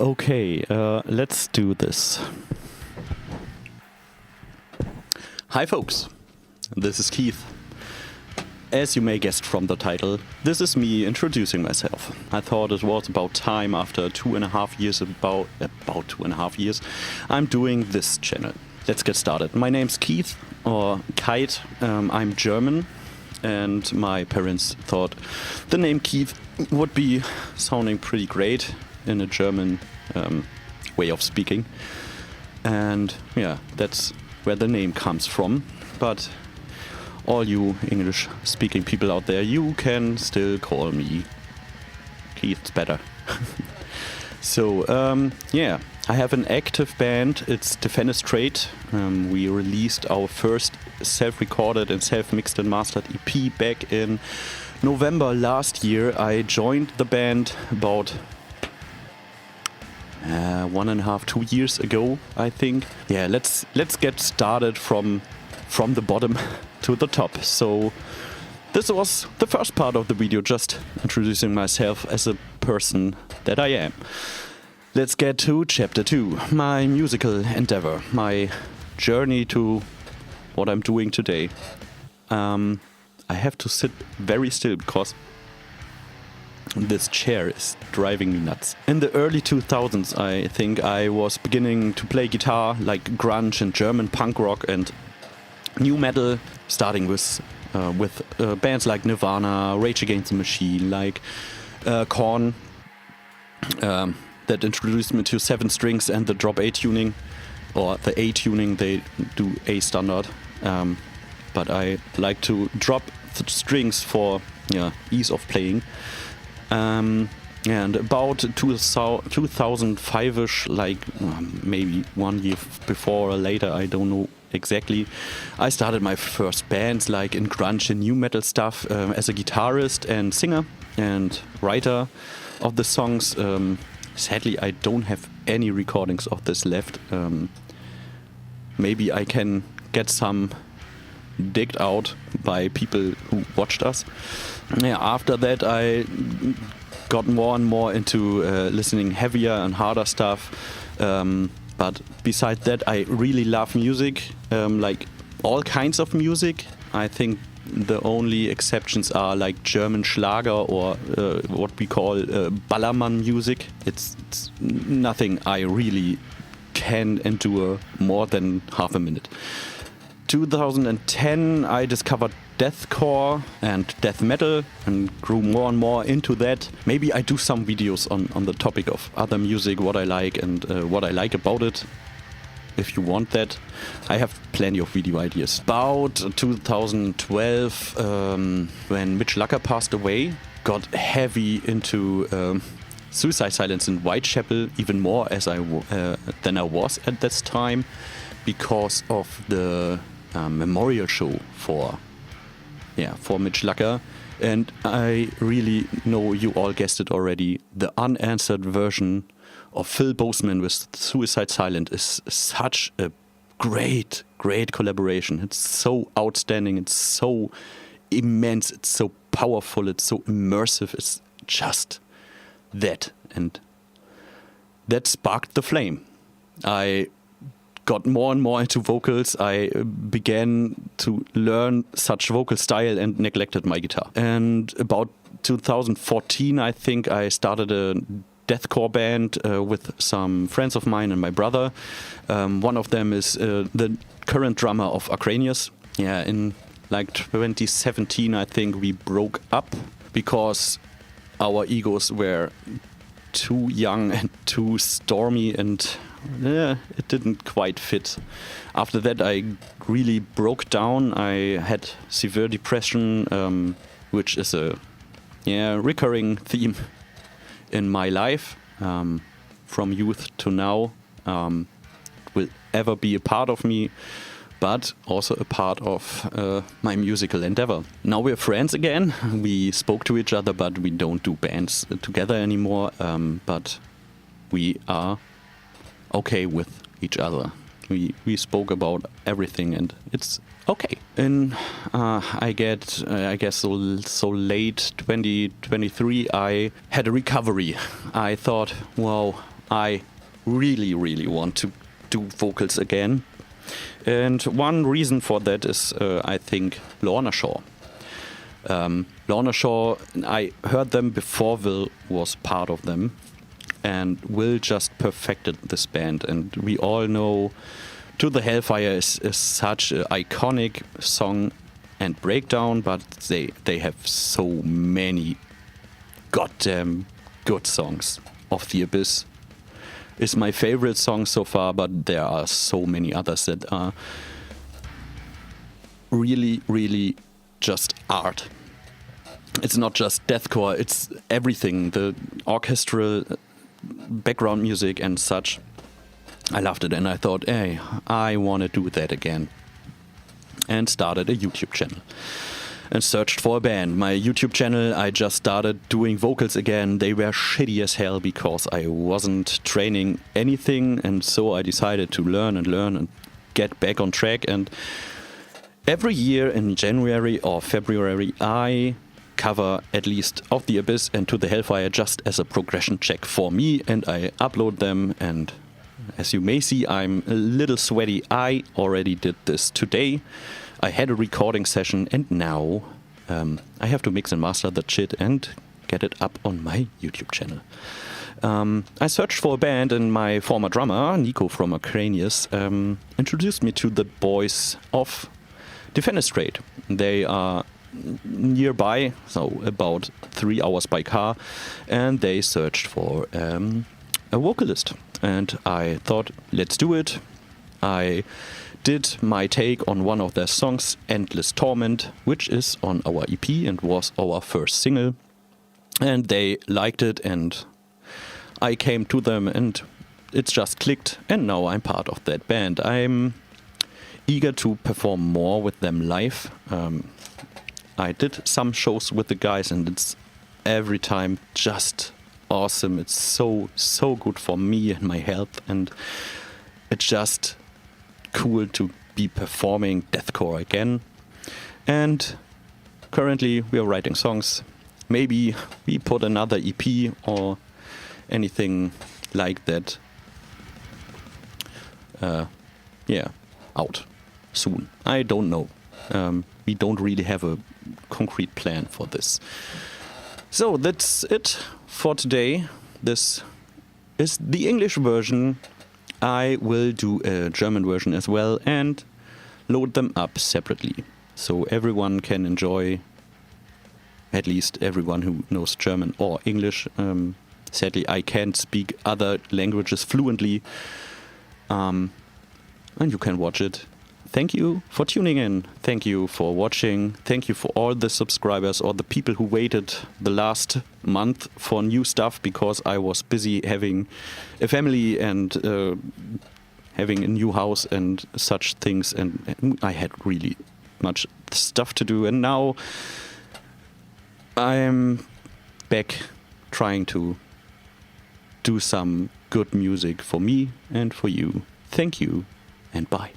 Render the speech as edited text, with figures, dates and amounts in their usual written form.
Okay, let's do this. Hi folks, this is Keith. As you may guess from the title, this is me introducing myself. I thought it was about time after 2.5 years, about 2.5 years, I'm doing this channel. Let's get started. My name's Keith, or Kite. I'm German, and my parents thought the name Keith would be sounding pretty great in a German way of speaking. And yeah, that's where the name comes from. But all you English-speaking people out there, you can still call me Keith. It's better. So, yeah, I have an active band. It's Defenestrate. We released our first self-recorded and self-mixed and mastered EP back in November last year. I joined the band about 1.5, 2 years ago, I think. Yeah, let's get started from the bottom to the top. So this was the first part of the video, just introducing myself as a person that I am. Let's get to chapter 2, my musical endeavor, my journey to what I'm doing today. I have to sit very still because this chair is driving me nuts. In the early 2000s, I think I was beginning to play guitar, like grunge and German punk rock and new metal, starting with bands like Nirvana, Rage Against the Machine, like Korn, that introduced me to 7 strings and the drop A tuning, or the A tuning. They do A standard, but I like to drop the strings for ease of playing. And about 2005-ish, like maybe 1 year before or later, I don't know exactly, I started my first bands, like in grunge and new metal stuff, as a guitarist and singer and writer of the songs. Sadly, I don't have any recordings of this left. Maybe I can get some digged out by people who watched us. Yeah, after that I got more and more into listening heavier and harder stuff. But besides that, I really love music, like all kinds of music. I think the only exceptions are like German Schlager or what we call Ballermann music. It's nothing I really can endure more than half a minute. 2010 I discovered Deathcore and death metal and grew more and more into that. Maybe I do some videos on the topic of other music, what I like and what I like about it. If you want that, I have plenty of video ideas. About 2012, when Mitch Lucker passed away, got heavy into Suicide Silence in Whitechapel, even more than I was at this time, because of the memorial show for Mitch Lucker. And I really know you all guessed it already, the unanswered version of Phil Boseman with Suicide Silent is such a great collaboration. It's so outstanding, it's so immense, it's so powerful, it's so immersive, it's just that. And that sparked the flame. I got more and more into vocals. I began to learn such vocal style and neglected my guitar. And about 2014, I think I started a deathcore band with some friends of mine and my brother. One of them is the current drummer of Acranius. Yeah, in like 2017, I think we broke up because our egos were too young and too stormy, and it didn't quite fit. After that, I really broke down. I had severe depression, which is a recurring theme in my life, from youth to now. Will ever be a part of me, but also a part of my musical endeavor. Now we're friends again. We spoke to each other, but we don't do bands together anymore. But we are okay with each other. We spoke about everything, and it's okay. In I guess so late 2023, I had a recovery. I thought, wow, I really, really want to do vocals again. And one reason for that is, I think, Lorna Shore. Lorna Shore, I heard them before Will was part of them, and Will just perfected this band. And we all know To the Hellfire is such an iconic song and breakdown, but they have so many goddamn good songs. Of the Abyss is my favorite song so far, but there are so many others that are really, really just art. It's not just deathcore, it's everything, the orchestral background music and such. I loved it, and I thought, hey, I want to do that again. And started a YouTube channel. And searched for a band. My YouTube channel, I just started doing vocals again. They were shitty as hell because I wasn't training anything, and so I decided to learn and get back on track. And every year in January or February, I cover at least Of the Abyss and To the Hellfire just as a progression check for me, and I upload them. And as you may see, I'm a little sweaty. I already did this today. I had a recording session, and now I have to mix and master that shit and get it up on my YouTube channel. I searched for a band, and my former drummer, Nico from Acranius, introduced me to the boys of Defenestrate. They are nearby, so about 3 hours by car, and they searched for a vocalist. And I thought, let's do it. I did my take on one of their songs, Endless Torment, which is on our EP and was our first single. And they liked it, and I came to them, and it's just clicked, and now I'm part of that band. I'm eager to perform more with them live. I did some shows with the guys, and it's every time just awesome. It's so good for me and my health, and it's just cool to be performing deathcore again. And currently we are writing songs. Maybe we put another EP or anything like that out soon. I don't know. We don't really have a concrete plan for this. So that's it for today. This is the English version. I will do a German version as well and load them up separately, so everyone can enjoy, at least everyone who knows German or English. Sadly, I can't speak other languages fluently, and you can watch it. Thank you for tuning in. Thank you for watching. Thank you for all the subscribers or the people who waited the last month for new stuff, because I was busy having a family and having a new house and such things, and I had really much stuff to do. And now I'm back trying to do some good music for me and for you. Thank you, and bye.